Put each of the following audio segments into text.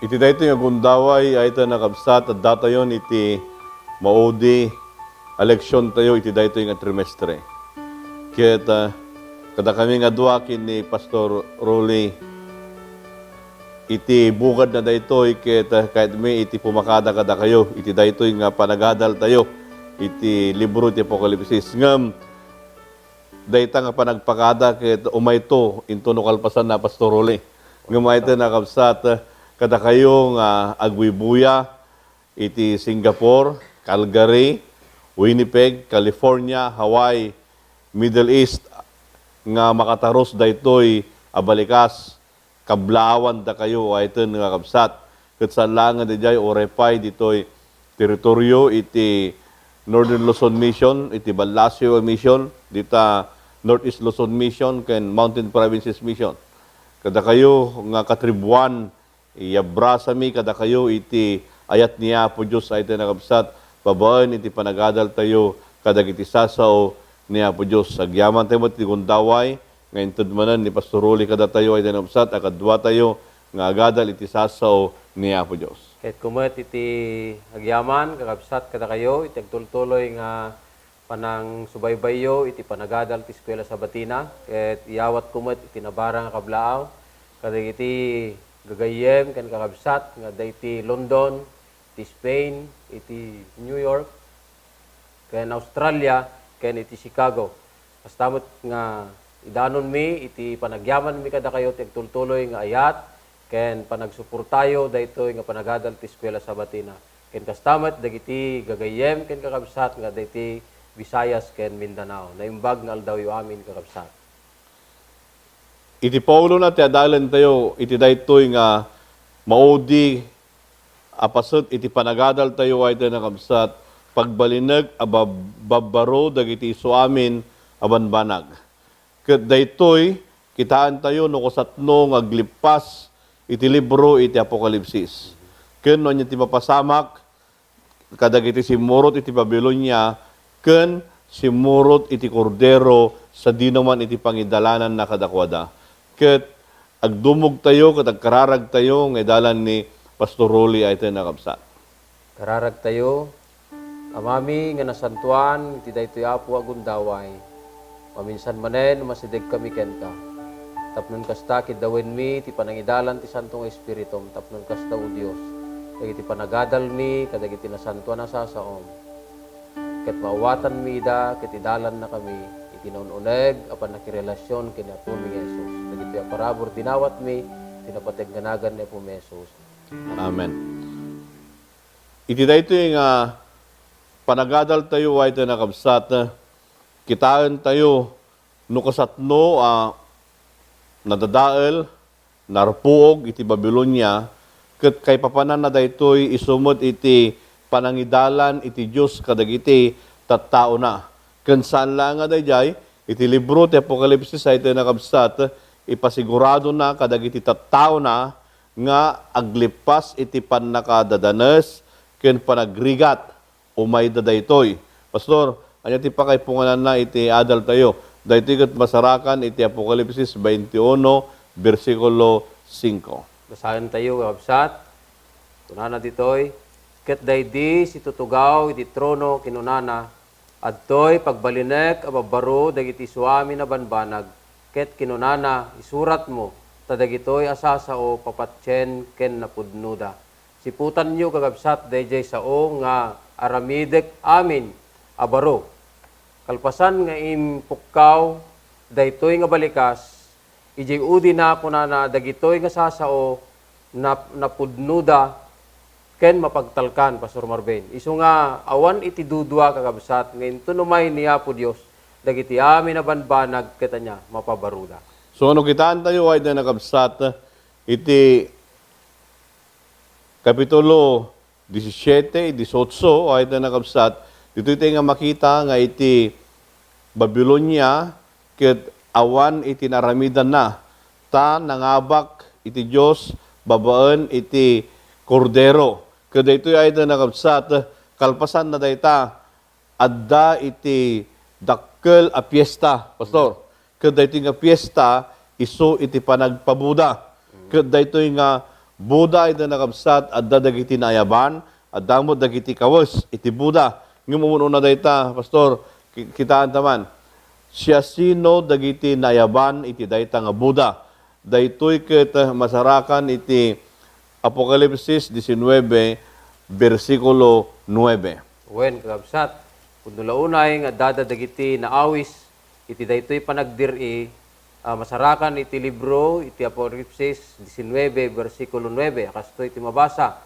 Iti dayto nga gundaway ay ito nakabsat at datayon iti maudi eleksyon tayo iti dayto nga trimestre. Kaya kada kami nga duwakin ni Pastor Rolly iti bugad na daytoy kahit may iti pumakada kada kayo iti daytoy nga panagadal tayo iti libro ti Apokalipsis ngam dayta nga panagpakada ket umayto into no kalpasan na Pastor Rolly ngam mayto nakabsat kada kayo nga agwibuya iti Singapore, Calgary, Winnipeg, California, Hawaii, Middle East nga makataros daytoy abalikas kablawan da kayo ayten nga kabsat ket sanlangan dijay orepay ditoy teritoryo iti Northern Luzon Mission, iti Balasio Mission, dita Northeast Luzon Mission ken Mountain Provinces Mission. Kada kayo nga katribuan iyabra sa mi kada kayo iti ayat niya po Diyos ay tinakabsat babaan iti panagadal tayo kadag iti sasaw niya po Diyos agyaman tayo iti gundaway ngayon tudmanan ni Pastor Rolly kada tayo ay tinakabsat akadwa tayo nga agadal iti sasaw niya po Diyos. Kahit kumat iti agyaman kakabsat kada kayo iti agtultuloy nga panang subaybayo iti panagadal ti eskwela sa Batina ket iyawat kumat iti nabara nga kablaaw kadag iti gagayem kan kakabsat nga dayti London, iti Spain, iti New York, ken Australia, ken iti Chicago. Kastamot nga idanon mi iti panagyaman mi kada kayo ti agtultuloy nga ayat ken panagsuportayo daytoy nga panagadal ti eskwela sa Batina. Ken kastamot dagiti gagayem ken kakabsat nga dayti Visayas ken Mindanao. Naimbag nga aldaw yu amin kakabsat. Iti Paulo na ti adalan tayo, iti daytoy nga maudi apasot iti panagadal tayo ay tayo nakabsat pagbalinag ababaro dagiti suamin abanbanag. Ket daytoy kitaan tayo no kusatno nga aglipas iti libro iti Apokalipsis. Ken no ti mapasamak kadag iti simurot iti Babilonia ken simurot iti kordero sa dinaman iti pangidalanan na kadakwada. Ket agdumog tayo, ket agkararag tayo, ng dalan ni Pastor Rolly ay tayo nakabsat. Kararag tayo, amami nga nasantuan, iti daytoy apo agundaway. Paminsan manen, masideg kami ken ka. Tapnon kasta, kidawin mi, ti panangidalan ti Santong Espiritum, tapnon kasta o Diyos. Kag iti panagadal mi, kadag iti nasantuan na sasaom. Ket maawatan mi ida, ket idalan na kami, iti naununeg, apan nakirelasyon kini Apo mi Jesus. Dagiti aparabor dinawat mi, tinapateg-ganagan ni Apo mi Jesus. Amen. Iti dayto yung panagadal tayo ay tayo nakabsat, kitaan tayo nukasatno nadadael, narpuog iti Babylonia, ket kay papanan na daytoy isumot iti panangidalan iti Diyos kadagiti tattao na. Ken saan lang nga dayjay iti libro ti Apokalipsis ay tayo nakabsat, ipasigurado na kadagiti tattao na nga aglipas iti pannakadadanes ken panagrigat umay daytoy. Pastor, anya ti pakay punganan na iti adal tayo. Daytoy ket masarakan iti Apokalipsis 21 bersikulo 5. Basahin tayo, kabsat. Kunana ditoy, ket daydi si tutugaw iti trono kinunana, adtoy pagbalinek ababaro dagiti suami na banbanag, ket kinunana isurat mo, tadagitoy asasao papatyen ken napudnuda. Siputan nyo kagabsat dayjay sao nga aramidek amin abaro. Kalpasan nga impukkaw daytoy nga balikas, ijay udi na kunana dagitoy nga sasao napudnuda ken mapagtalkan, Pastor Marben. Isu nga awan iti dudwa kakabsat ngayon tunumay niya po Diyos dagiti amin na banbanag ketanya mapabaruda. So ano kitaan tayo ay na nakabsat iti Kapitulo 17, 18 ay na nakabsat dito iti nga makita nga iti Babylonia ket awan iti naramidan na ta nangabak iti Dios babaan iti kordero. Ket dayto ay na nakabsat kalpasan na dayta adda iti dakkel a piyesta, Pastor. Ket dayto nga piyesta isu iti panagpabuda. Ket dayto nga Buda iti nakabsat adda dagiti naayaban, adamot dagiti kawas iti Buda. Ngumuno na dayta, pastor, kitaan taman. Siya sino dagiti naayaban iti dayta nga Buda. Daytoy ket masarakan iti Apokalipsis 19 versikulo 9. Wen kakabsat, kun nulaunay nga dada dagiti naawis, iti daytoy panagdiri, masarakan iti libro, iti Apokalipsis 19, versikulo 9, kasto iti mabasa.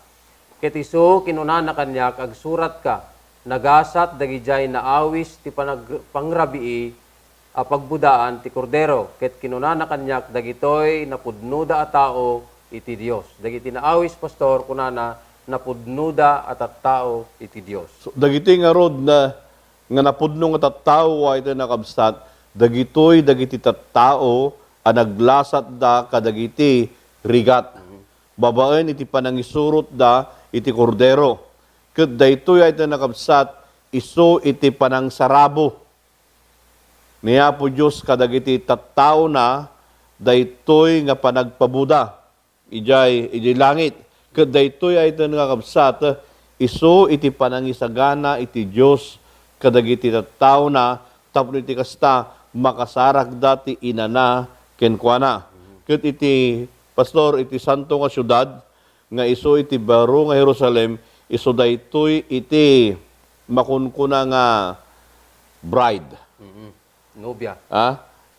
Ket isu kinunana kanyak, agsurat ka, nagasat dagijay naawis ti pangrabii, pagbudaan ti kordero. Ket kinunana kanyak, dagitoy napudnuda a tao iti Dios. Dagiti naawis, pastor, kunana, napudnuda at tao iti Dios. So, dagiti nga rod na nga napudno nga tattao ito nakabsat, dagiti tattao a naglasat da kadagiti rigat. Babaen iti panangisurot da iti kordero. Ket daytoy ito nakabsat, iso iti panangsarabo. Niya po Diyos kadagiti tattao na daytoy nga panagpabuda. Ijay langit. Ket daytoy ito nakabsat, iso iti panangisagana iti Diyos kadagiti tattao na tapno iti kasta makasarak dati inana kenkwana. Ket iti pastor iti santo nga syudad nga iso iti baro nga Jerusalem, iso daytoy iti makunkuna nga bride. Nobya.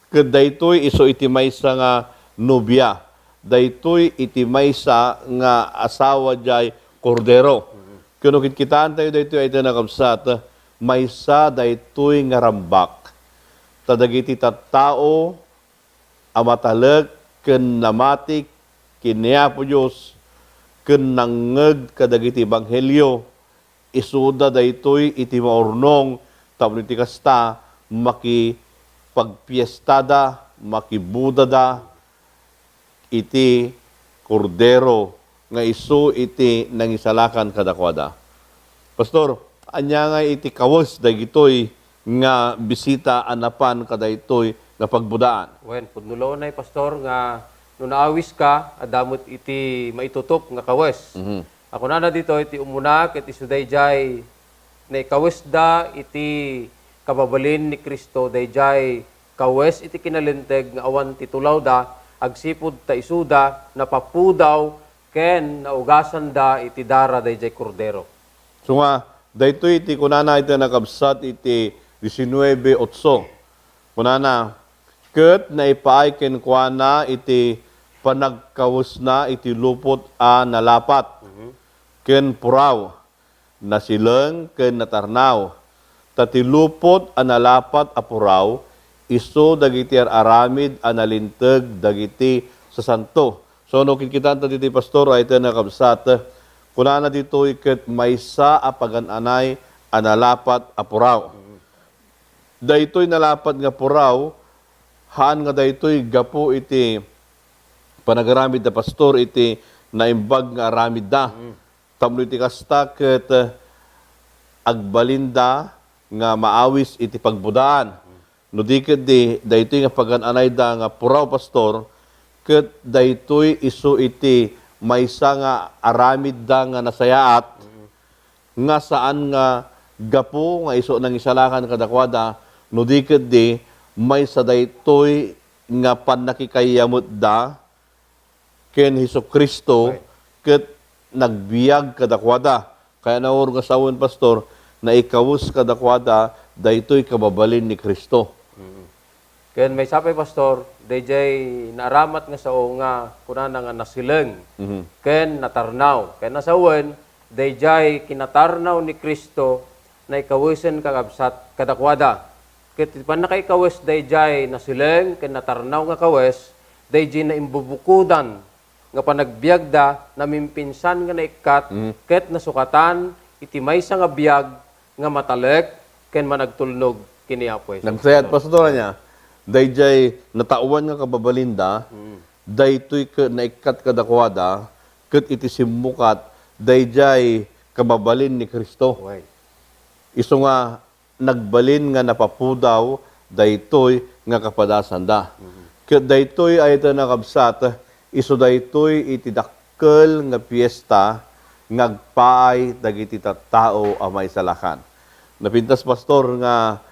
Ket daytoy iso iti maysa nga nobya. Daytoy iti maysa nga asawa jay kordero. Kuno kitaan tayo daytoy iti nakabsat, maysa daytoy nga rambak. Tadagiti tattao amataleg ken namatik kiniya po Diyos ken nangeg kadagiti ebanghelyo isuda daytoy iti maurnong tapno iti kasta makipagpiestada, makibudada iti kordero nga isu iti nangisalakan kadakwada. Pastor, anya nga iti kawas dagitoy nga bisita anapan kadaytoy nga pagbudaan. Wen, pudnulonay, pastor, nga nung naawis ka, adamot iti maitutok nga kawes. Ako na dito, iti umunak, iti sudayjay, na ikawes da, iti kababalin ni Kristo, dayjay kawes iti kinalinteg, nga awan titulaw da, agsipud ta isuda, napapudaw, ken naugasan da, iti dara, dayjay kordero. So nga, daytoy iti kunana iti nakabsat iti 19:8. Kunana, ket naipaay kenkwana iti panagkawus na iti lupot a nalapat. Ken puraw, nasileng ken natarnaw. Tati lupot a nalapat a puraw, iso dagiti aramid a nalinteg dagiti sa santo. So no kikitaan ta diti pastor ay ito nakabsat, kunana dito iket maysa a pagananay a nalapat a puraw. Daytoy nalapat nga puraw, haan nga daytoy gapo iti panagaramid na pastor iti naimbag nga aramid da. Tamno iti kasta ket agbalinda nga maawis iti pagbudaan. No di ket di daytoy nga pagananay da nga puraw pastor ket daytoy isu iti maysa nga aramid da nga nasayaat nga saan nga gapo nga isu nang isalakan kadakwada. No di ket di may sa daytoy nga panakikayamot da ken Hesukristo ket nagbiag kadakwada. Kaya naor nga sawon pastor na ikawus kadakwada daytoy kababalin ni Kristo. Ken may sapay pastor, dayjay naaramat nga sao nga kunana nga nasileng. Ken natarnaw. Ken nasawen dayjay kinatarnaw ni Kristo na ikawisen kagabsat kadakwada. Ket pan nakaikawes dayjay nasileng ken natarnaw nga kawes, dayjay na imbubukudan nga panagbiagda namimpinsan nga naikat ket nasukatan iti maysa nga biag nga matalek ken managtulnog kini Apo Jesus. Nagsayat pastor niya, dayjay natauan nga kababalinda, daytoy naikat kadakwada ket iti simmukat dayjay kababalin ni Kristo. Okay. Isu nga nagbalin nga napapudaw daytoy nga kapadasan da. Ket daytoy ay ito nakabsat, isu daytoy iti dakkel nga piyesta ngagpaay dagiti tattao a may salakan. Napintas pastor nga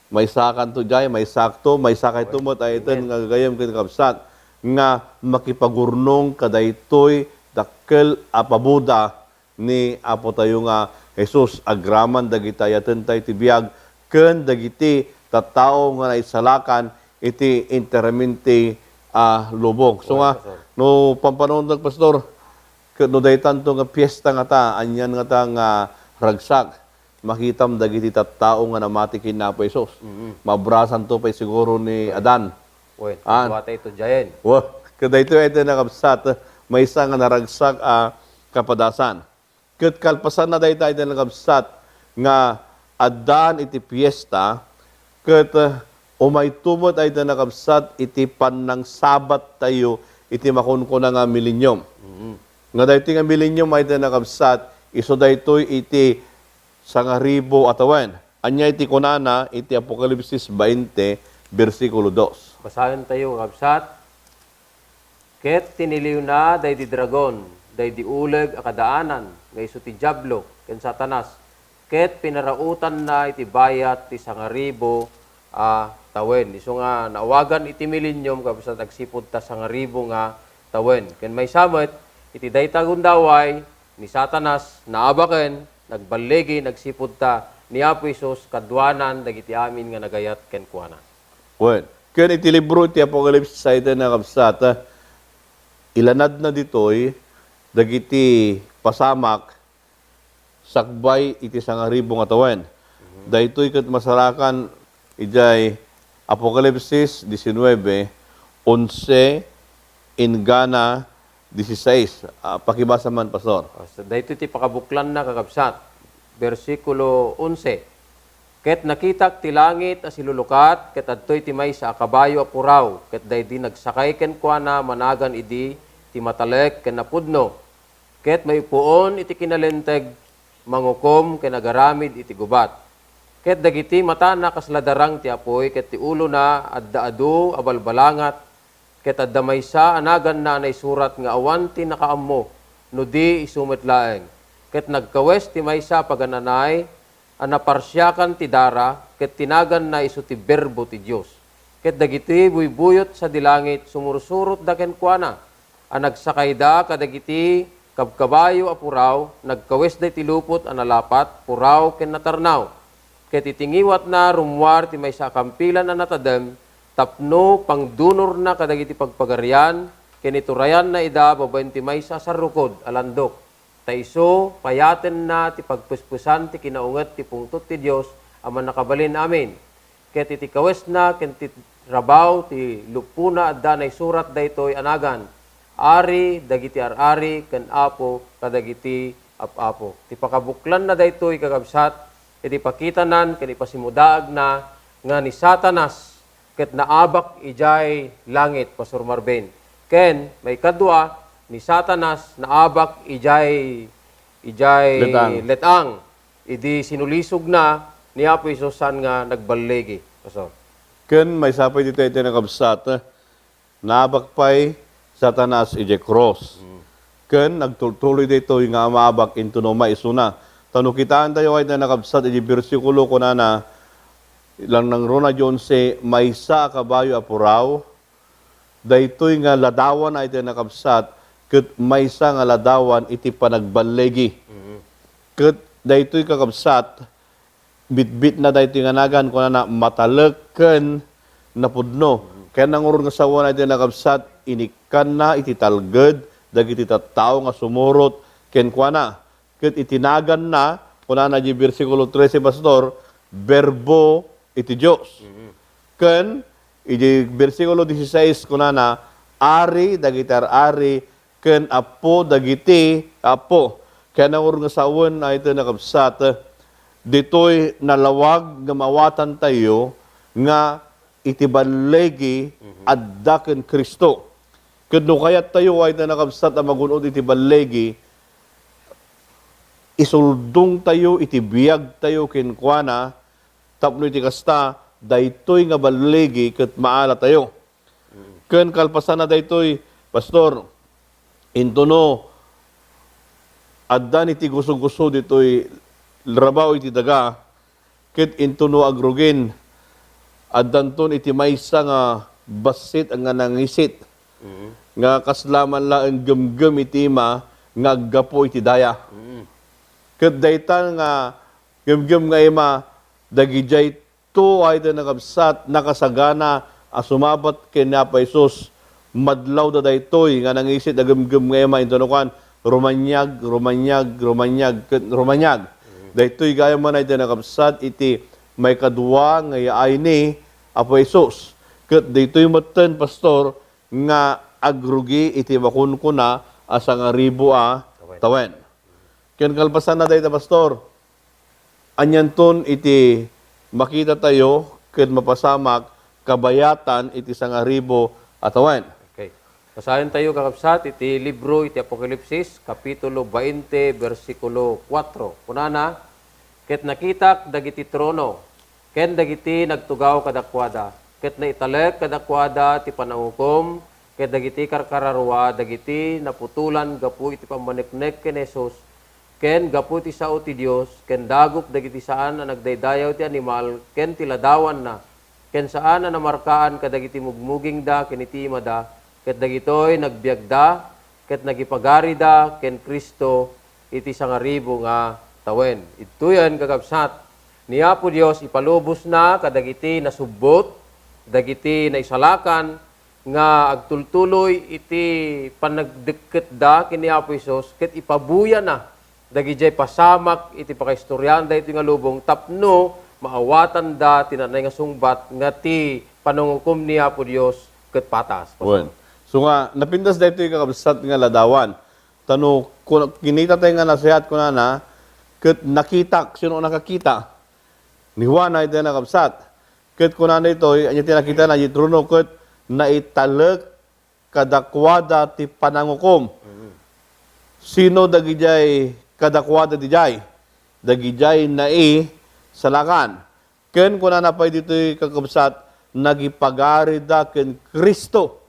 may sakan to jay, may sakto, may sakay tumot ay iten nga gagayam ken kapsat nga makipagurnong kadaytoy dakkel a pabuda ni apo tayo nga Jesus agraman dagiti ayaten tayo tibiyag ken dagiti tattao nga naisalakan iti interamente lubong. So nga no pampanong pastor no daytan to nga piyesta nga ta anyan nga ta nga ragsak makitam dagiti tattao nga namati kin Apo Jesus. Mabrasan to pay siguro ni Adan. Wen, tuwatay ito jayen. Wow, kada ito ay nakabsat may isa nga naragsak kapadasan. Ket kalpasan na dayta ito nakabsat nga Adan iti piyesta ket umay tumot ay ito nakabsat iti panang sabat tayo iti makunkuna nga milenyum. Nga dayto nga milenyum ay ito nakabsat iso daytoy iti sangaribo atawan. Anya iti kunana, iti Apokalipsis 20, versikulo 2. Basahin tayo, kapsat. Ket tiniliw na day di dragon, day di uleg akadaanan, nga iso ti Diablo, ken Satanas. Ket pinarautan na iti bayat ti sangaribo tawen. Iso nga naawagan iti milenyum, kapsat agsipod ta sangaribo nga tawen. Ken may samet, iti dayta gundaway, ni Satanas, naabaken, nagbalegi, nagsipod ta, ni Apo Isus, kadwanan, dagiti amin nga nagayat ken kuana. Well, kaya iti libro iti Apokalipsis sa ito na kapsat, ilanad na ditoy, dagiti pasamak, sakbay iti sangaribo nga tawen. Daytoy ket masarakan, ijay Apokalipsis 19, 11, Ingana 16. Pakibasa man, Pastor. So, dahito iti pakabuklan na kakabsat. Versikulo 11. Ket nakitak ti langit a silulukat, ket adtoy ti maysa a kabayo a puraw, ket daydi nagsakay ken kuana managan idi ti matalek ken napudno. Ket may puon iti kinalenteg mangukom ken agaramid iti gubat. Ket dagiti mata na kasladarang ti apoy, ket ti ulo na addaadu abalbalangat, ket adda maysa anagan na nay surat nga awan ti nakaammo no di isumet laeng. Ket nagkawes ti maysa pagananay anaparsyakan ti dara ket tinagan na isu ti berbo ti Dios. Ket dagiti buybuyot sa dilangit sumursurot da ken kuana. Nagsakay da kadagiti kabkabayo a puraw, nagkawes da ti lupot analapat puraw ken natarnaw. Ket itingiwat na rumwar ti maysa kampilan a natadem tapno pangdunor na kadagiti pagpagarian, kiniturayan na ida babaen ti maysa sa rukod alandok. Taiso payaten na ti pagpuspusan ti kinaunget ti pungtot ti Dios aman nakabalin amin. Ket iti kawes na ken ti rabaw ti lupuna adda nay surat daytoy anagan. Ari dagiti arari ken apo kadagiti apapo. Ti pakabuklan na daytoy kakabsat iti pakitanan ken ipasimudaag na nga ni Satanas ket naabak ijay langit, Pastor Marben. Ken, may kadwa, ni Satanas naabak ijay letang. Idi sinulisog na ni Apo Isusan nga nagbalegi. Pastor. Ken may sapay dito ito na kabsat, naabak pa'y Satanas ijay cross. Ken nagtuloy dito yung nga maabak into no maisuna. Tano kitaan tayo ay na nakabsat ijay bersikulo ko na ilang nang Rona Jonse, may sa kabayo apuraw, daytoy nga ladawan ay ito nakabsat, ket may sa nga ladawan iti panagbalegi. Ket daytoy kakabsat, bitbit na daytoy nga nagan, kung na mataleken na pudno. Kaya nanguron nga sawan ay ito nakabsat, inikan na iti talged, dagiti tattao nga sumurot, ken kuana. Ket itinagan na, kung na di versikulo 13, Pastor, verbo iti Diyos. Ken, iti versikulo 16, kunana, ari, dagiti ari, ken apo, dagiti apo. Kaya nangur nga sawon na ito nakabsat, dito'y nalawag nga mawatan tayo, nga iti balegi adda ken Kristo. Ken no kayat tayo ay ito nakabsat na magunod iti balegi, isuldong tayo, iti biyag tayo ken kuana, tapno iti kasta, daytoy nga balegi ket maala tayo. Ken kalpasan na daytoy, Pastor, into no, addan iti gusto-gusto dito'y rabaw iti daga, ket intuno agrugin, addan ton iti maysa nga basit ang nga nangisit, nga kaslaman la ang gemgem iti ima, nga aggapo iti daya. Ket daytan nga gemgem nga ima, dagijay to ay da nakabsat, nakasagana, sumabat kenya pa Isus, madlaw da daytoy, nga nangisit na gemgem nga ima, intunukan, Romanyag, ket Romanyag. Daytoy gaya man ay nakabsat iti may kadwa nga yaay ni Apo Jesus. Ket daytoy maten pastor nga agrugi iti bakun ko na asa nga ribo tawen. Ken kalpasan na dayta pastor. Anyan ton iti makita tayo ket mapasamak kabayatan iti sanga ribo tawen. Okay. Basahin tayo kakabsat, iti libro, iti Apokalipsis, Kapitulo 20, versikulo 4. Kunana, ket nakitak dagiti trono, ken dagiti nagtugaw kadakwada, ket naitalek kadakwada ti panangukom, ket dagiti karkararwa, dagiti naputulan gapu iti pamaneknek ken Jesus, ken gapu ti sao ti Dios, ken dagop dagiti saan na nagdaydayaw ti animal, ken tiladawan na, ken saan na namarkaan kadagiti mugmuging da, ken iti imada, ket dagitoy nagbiagda, ket nagipagarida, ken Kristo, iti sangaribo nga tawen. Ito yan, kakabsat. Ni Apo Dios ipalubos na kadagiti nasubbot, dagiti naisalakan, nga agtultuloy iti panagdeket da kini Apo Isos, ket ipabuya na, dagijay pasamak, iti pakaistoryan da iti nga lubong, tapno, maawatan da, tinanay nga sungbat, nga ti panungukom ni Apo Dios, ket patas. Wen. So nga, napindas dito yung kakabsat nga ladawan. Tano, kung kinita tayo nga nasihat ko na, ket nakitak, sino nakakita? Ni Juan ay tayo nakabsat. Ket kuna na ito, anya tinakita na, yitruno, ket naitalag kadakwada ti panangukom. Sino dagijay kadakwada dijay? Dagijay nai salakan. Ken kuna na pa dito yung kakabsat, nagipagarida ken Kristo.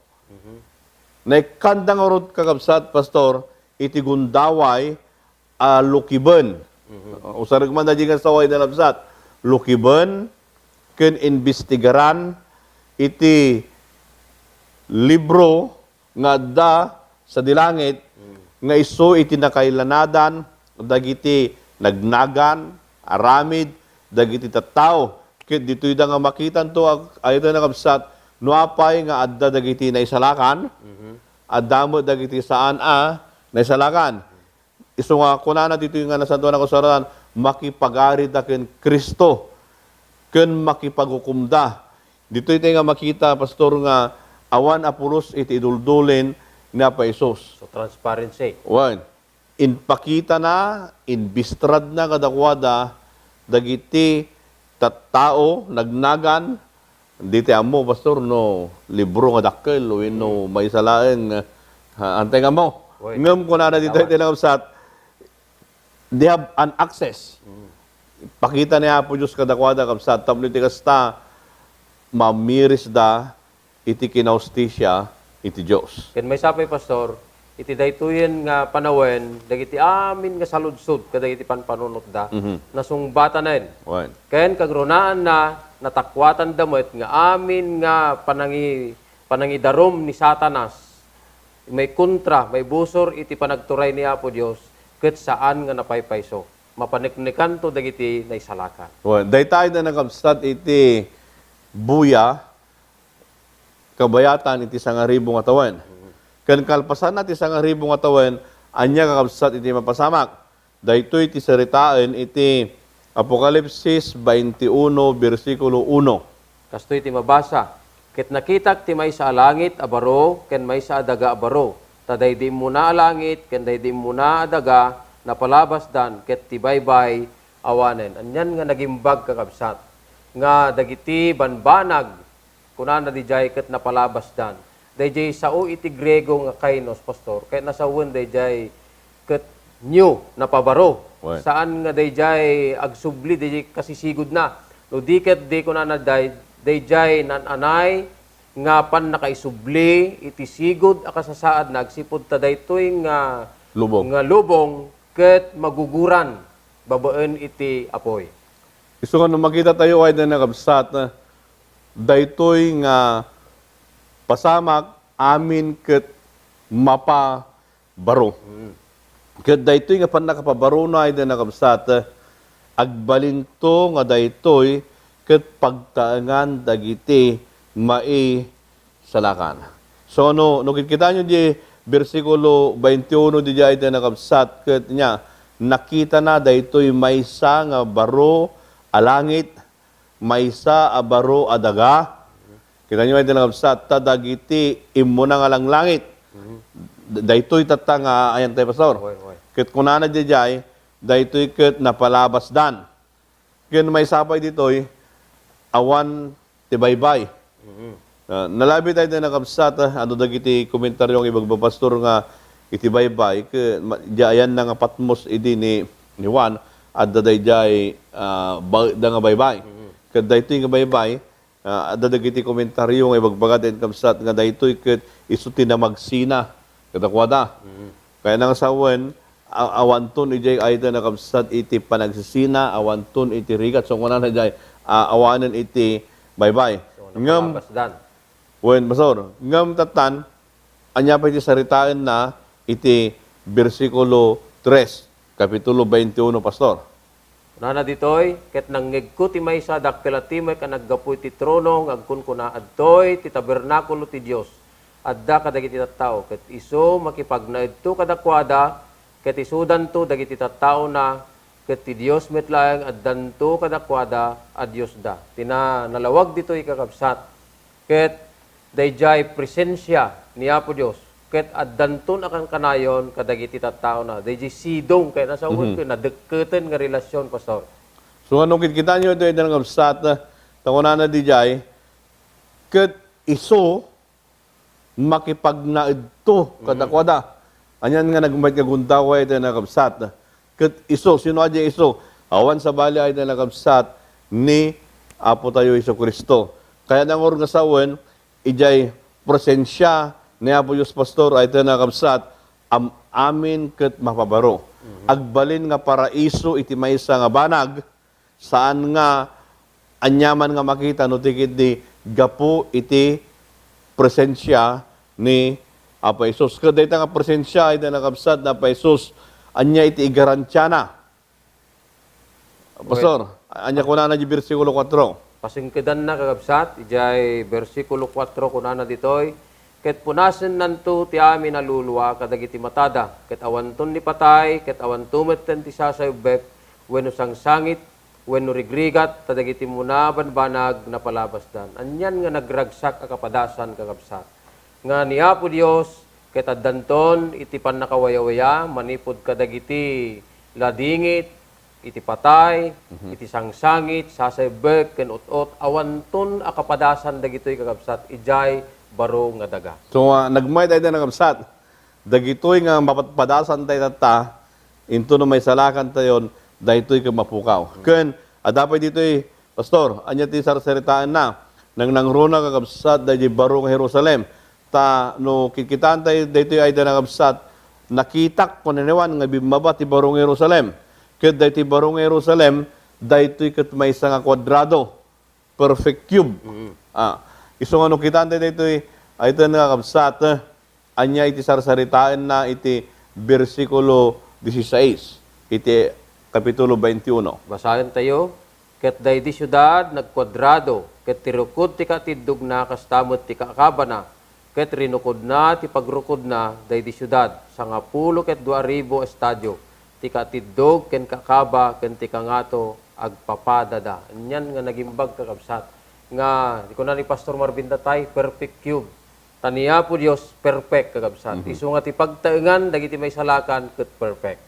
Naikandang orod kakabsat, pastor, iti gundaway lukiben. Usarag man na dyan sa way na labsat. Lukiben, ken investigaran, iti libro nga da sa dilangit, nga iso iti nakailanadan, dagiti nagnagan, aramid, dagiti tattao. Ket dito'y da nga makitan to, ayon na nakabsat, nuapay nga adda dagiti naisalakan, adamo dagiti saan naisalakan. Iso nga kunana dito yung nga nasantuan ako sararan, makipagari da ken Kristo, ken makipagukumda. Dito ito nga makita, pastor, nga awan apulos iti iduldulen na pa Isos. So, transparency. Wan. Inpakita na, inbistrad na kadakwada, dagiti tattao, nagnagan, dito amo, pastor, no, libro nga dakkel, no, may salaeng, antay nga mo. Ngam ko na dito ito nakapsat, they have an access. Pakita niya po Diyos kadakwada kapsat, tapno iti kasta, mamiris da, iti kinaustisya, iti Diyos. Ken may sapay, pastor, iti daytoyen nga panawen, dagiti amin nga saludsod, kadagiti panpanunot da, nasunggbatanen. Wan. Ken kagronaan na, natakwatan damit, nga amin nga panangidarom ni Satanas, may kontra, may busor, iti panagturay ni Apo Dios, ket saan nga napaypayso. Mapaniknikan to dagiti naisalakan. Wan. Daytay na nakapsat iti buya, kabayatan iti sangaribong atawan. Ken kalpasan na iti sangaribong atawan, anya kakapsat iti mapasamak. Daytoy iti saritaan iti Apokalipsis 21, versikulo 1. Kastoy ti mabasa. Ket nakitak ti may sa langit abaro, ken may sa adaga abaro. Taday di muna langit, ken day di muna adaga, napalabas dan, ket ti baybay awanen. Anyan nga nagimbag kakabsat. Nga dagiti banbanag, kunana di jay ket napalabas dan. Dayjay sao iti Grego nga kainos, pastor. Kaya nasawon dayjay ket new napabaro. Right. Saan nga dayjay agsubli, dayjay kasisigod na. No diket di kunana dayjay nananay nga pan nakaisubli iti sigod akasasaad nagsipud ta daytoy nga Lubong. nga lubong ket maguguran babaen iti apoy. Isu nga nung makita tayo ay na nakabsat na daytoy nga pasamak amin ket mapabaro. Ket daytoy nga panakapabaro na ay na nakabsat agbalinto nga daytoy ket pagtaengan dagiti mai salakan. So no kita nyo di versikulo 21 di ay na nakabsat ket nya nakita na daytoy maysa nga baro alangit, maysa a baro a daga. Kita nyo ay nakabsat tadagiti immo na nga lang langit. Daytoy tata nga ayan tayo pastor. Ket kunana di jay daytoy ket napalabas dan. Ken may sapay ditoy awan ti baybay. Nalabi tayo na nakabsat ano dagiti komentaryo ang ibang pastor nga iti baybay ke ayan na nga Patmos idi ni Juan at dadayjay da nga baybay. Ket daytoy nga baybay adda dagiti komentaryo nga ibagbaga den kabsat nga daytoy ket isu tinamagsina kadakwada. Kaya nang sawen awanton ijay ayda nakabsat iti panagsisina awanton iti rigat so kunan ijay awanen iti baybay. Ngam Napalabasdan. wen pastor ngam tatan anya pa iti saritaan na iti bersikulo 3 kapitulo 21 pastor. Nana ditoy, ket nanggigko ti maysa dakkel ti may kanaggapu ti trono agkun kuna adtoy ti tabernakulo ti Dios. Adda kadagiti tattao ket isu makipagnaidto kadakwada ket isudan to dagiti tattao na ket ti Dios metlaeng addanto kadakwada a Dios da. Tina nalawag ditoy kakabsat ket dayjay presensya ni Apo Dios ket addanton akan kanayon kadagiti tattao na dayjay sidong kay nasa ko nadeketen nga relasyon pastor. So anong kita nyo ito yung kabsat tangunan na di jay ket iso makipagnaidto kadakwada. Anyan nga nagmait nga gundawa ito yung kabsat. Ket iso, sino adya iso? Awan sa bali ay ito yung kabsat ni Apo tayo Iso Kristo. Kaya nang nga sawen, ijay presensya ni Apo Diyos Pastor ay ito yung kabsat amin ket mapabaro. Agbalin nga paraiso iti maysa nga banag saan nga anyaman nga makita no tikid di gapu iti presensya ni Apo Jesus. Kada ita nga presensya ay nakabsat na Apo Jesus anya iti igarantya na. Pastor, anya ko na di bersikulo 4. Pasingkedan na kakabsat, ijay versikulo 4 kunana ditoy, ket punasen nanto ti amin naluluwa kadagiti matada, ket awanton ni patay, ket awantumet ten ti sasaybek, wenno sangsangit, wenno rigrigat, kadagiti munaban banag na palabasdan. Anyan nga nagragsak a kapadasan kakabsat. Nga ni Apo Dios, ket addanton iti pannakawayawaya, manipod kadagiti ladingit, iti patay, iti sangsangit, sasaybek, ken ut-ot, awanton a kapadasan dagitoy kakabsat, ijay baro nga daga. So nagmay tayo na nakabsat. Dagitoy nga mapatpadasan tayo tata into no may salakan tayon daytoy ka mapukaw. Ken adapay ditoy pastor, anya ti sarsaritaan na nang nangruna kakabsat dayjay baro nga Jerusalem. Ta no kikitaan tayo daytoy ay nakabsat nakitak kuneniwan nga bimaba ti baro nga Jerusalem. Ket daytoy baro nga Jerusalem daytoy ket maysa nga kwadrado, perfect cube. Iso nga no kitaan tayo daytoy ay ito nakabsat anya iti sarsaritaan na iti bersikulo 16 iti kapitulo 21. Basahin tayo, ket daydi syudad nagkwadrado, ket tirukod ti katidog na kastamot ti kakabana, ket rinukod na ti pagrukod na daydi syudad, sangapulo ket 2,000 estadyo, ti katidog ken kakaba ken ti kangato agpapadada. Anyan nga nagimbag kakabsat. Nga, di ko na ni Pastor Marvin Datay, perfect cube. Taniya po Diyos, perfect kakabsat. Isu nga ti pagtaengan, dagiti may salakan, ket perfect.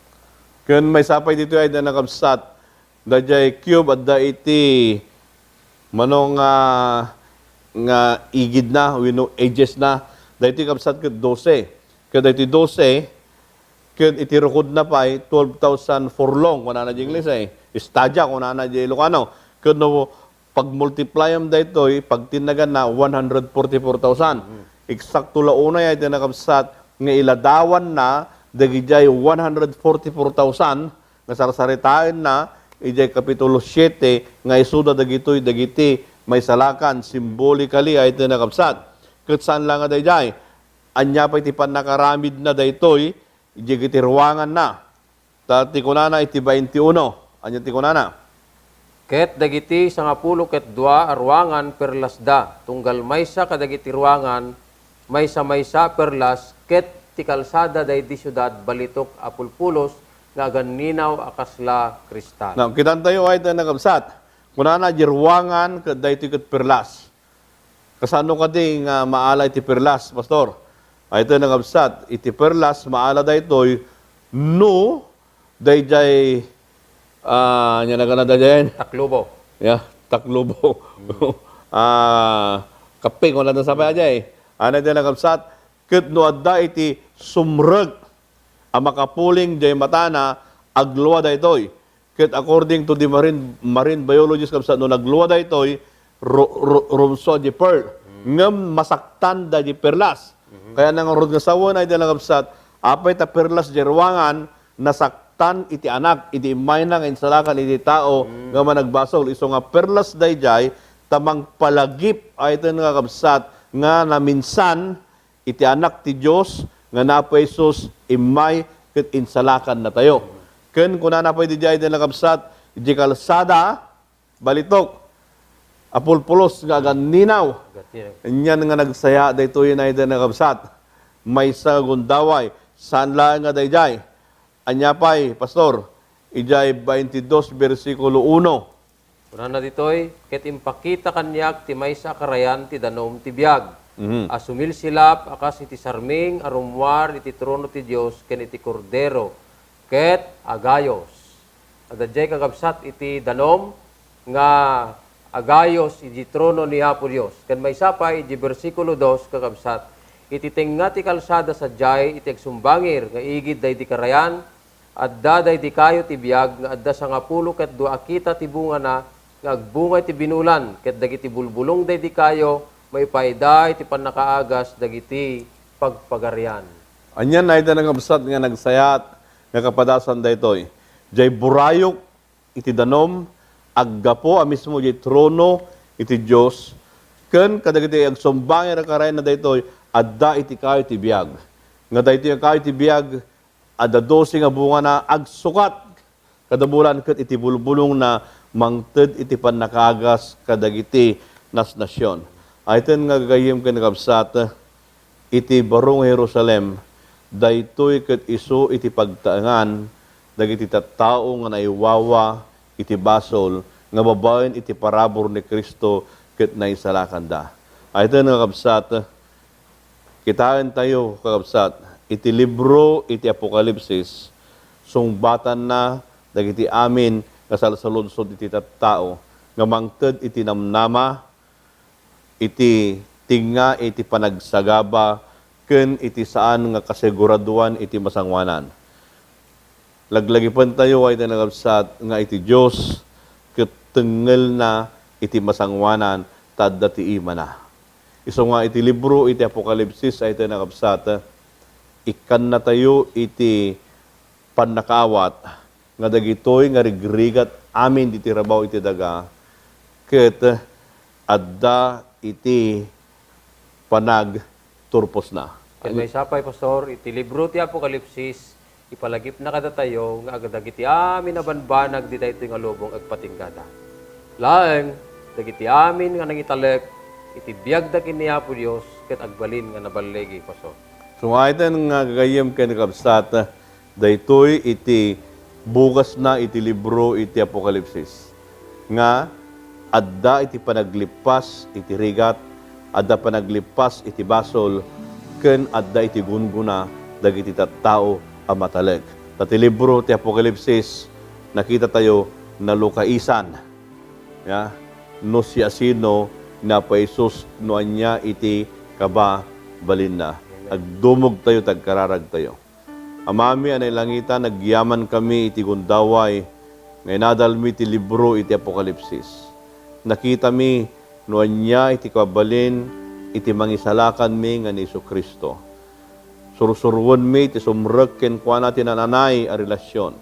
Ken may sapay dito ay nakabsat dayjay cube adda iti manong nga igid na wenno edges na daytoy kabsat ket 12. Ket daytoy 12 ket iti rukod na pay 12,000 furlong kuna na di English estadya kuna na di Ilocano. Ket no pag-multiply am daytoy pagtinagan na 144,000. Eksakto launay ay nakabsat nga iladawan na dagijay 144,000 nga sarsaritain na ijay kapitulo 7 nga isuda dagitoy dagiti may salakan symbolically ay ito nakapsat. Ket saan lang nga dayjay anya pa iti panakaramid na daytoy ijay iti ruangan na. Tati kunana iti 21 anya ti kunana. Ket dagiti 12 ket 2 arwangan perlasda tunggal maysa kadagiti ruangan maysa perlas ket ti kalsada daydi syudad balitok a pulpulos nga ganinaw akasla kristal. Now, kitan tayo ay ito nakabsat. Kunana di ruangan ket daytoy ket perlas. Kasano ka di nga maala iti perlas, pastor? Ay ito nakabsat. Iti perlas maala daytoy no dayjay nya naganada dyan. Taklubo. Yeah, taklubo. Kaping wala na sabay ajay. Ano din nakabsat? Ket no adda iti sumreg ang makapuling jay matana agluwa daytoy. Ket according to the marine biologist kabsat no nagluwa daytoy rumso di pearl. Ngem masaktan da di perlas. Kaya nang rod nga sawon ay din nakabsat apay ta perlas jay ruangan nasaktan iti anak, iti imay na nga insalakan iti tao nga managbasol. Iso nga perlas dayjay, tamang palagip ay ito nga kabsat nga naminsan iti anak ti Diyos nga napaisos imay ket insalakan na tayo. Ken kuna napay di jay nga kabsat iti kalsada balitok apulpulos nga ganinaw. Inyan nga nagsaya daytoy na iti nga kabsat. May sa gundaway saan lang nga dayjay. Anyapay, pastor, ijay 22 versikulo 1. Kuna na ditoy, ket impakita kanyak ti maysa karayan ti danom ti biag. Asumil silap akas iti sarming arumwar iti trono ti Dios ken iti kordero ket agayos. Adadjay kagabsat iti danom nga agayos iti trono ni Apo Dios. Ken maysa pa iti bersikulo 2 kagabsat iti tenga ti kalsada sadyay iti agsumbangir nga igid daydi karayan adda daydi kayo ti biag nga adda 10 ket 2 akita ti bunga na nga agbungay ti binulan ket dagiti bulbulong daydi kayo may paida iti pannakaagas dagiti pagpagarian. Anyan na ito nangabsat nga nagsayat nga kapadasan daytoy. Jay burayok iti danom aggapo a mismo jay trono iti Dios ken kadagiti agsumbangir a karayan na daytoy adda iti kayo ti biag. Nga daytoy kayo ti biag ada 12 nga bunga na agsukat kadabulan ket iti bulbulong na mangted iti pannakagas kadagiti nasnasyon. Ayten nga gayem ken kabsat iti barong Jerusalem daytoy ket isu iti pagtaengan dagiti tattao nga naiwawa iti basol nga babaen iti parabor ni Kristo ket naisalakan da. Ayten nga kabsat kitaan tayo kakabsat iti libro iti Apokalipsis sungbatan na dagiti amin nga salsaludsod iti tattao nga mangted iti namnama iti tinga iti panagsagaba ken iti saan nga kasiguraduan iti masangwanan. Laglagipan tayo ay tinagabsat nga iti Dios ket tengel na iti masangwanan tadda ti ima na. Iso nga iti libro iti Apokalipsis ay tinagabsat ikan na tayo iti pannakaawat nga dagitoy nga rigrigat amin iti rabaw iti daga ket adda iti panag turpos na. Ken may sapay pastor iti libro ti Apokalipsis ipalagip na kada tayo nga dagiti amin na banbanag di daytoy nga lubong agpatinggada. Laeng dagiti amin nga nangitalek iti biag da kini Apo Dios ket agbalin nga nabalegi pastor. Sumaitan nga gagayem ken kabsat daytoy iti bukas na iti libro iti Apokalipsis nga adda iti panaglipas iti rigat adda panaglipas iti basol ken adda iti gunguna dagiti tattao a mataleg. Tati libro ti Apokalipsis nakita tayo na lukaisan. Ya, no siya sino na paisus no anya iti kaba balin na. Agdumog tayo, tagkararag tayo. Amami, anay langita, nagyaman kami iti gundaway, ngay nadalmi iti libro iti Apokalipsis. Nakita mi, nuan niya iti kabalin, iti mangisalakan mi nga ni Kristo. sursurwon mi, iti sumrek ken kwa natin nanay a relasyon.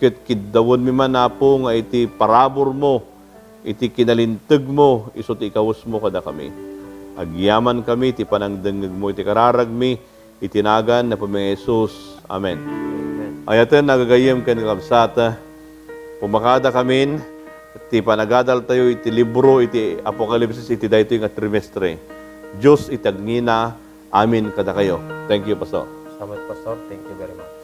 Ket kiddawon mi man na po nga iti parabor mo, iti kinalinteg mo, iso ti ikawus mo kada kami. Agyaman kami, iti panangdengeg mo, iti kararag mi, itinagan na pamay Jesus. Amen. Ayaten nagagayem ken kabsata, pumakada kamin, iti panagadal tayo, iti libro, iti Apokalipsis, iti daytoy nga trimestre. Diyos itagnina, amin kada kayo. Thank you, Pastor. Salamat, Pastor. Thank you very much.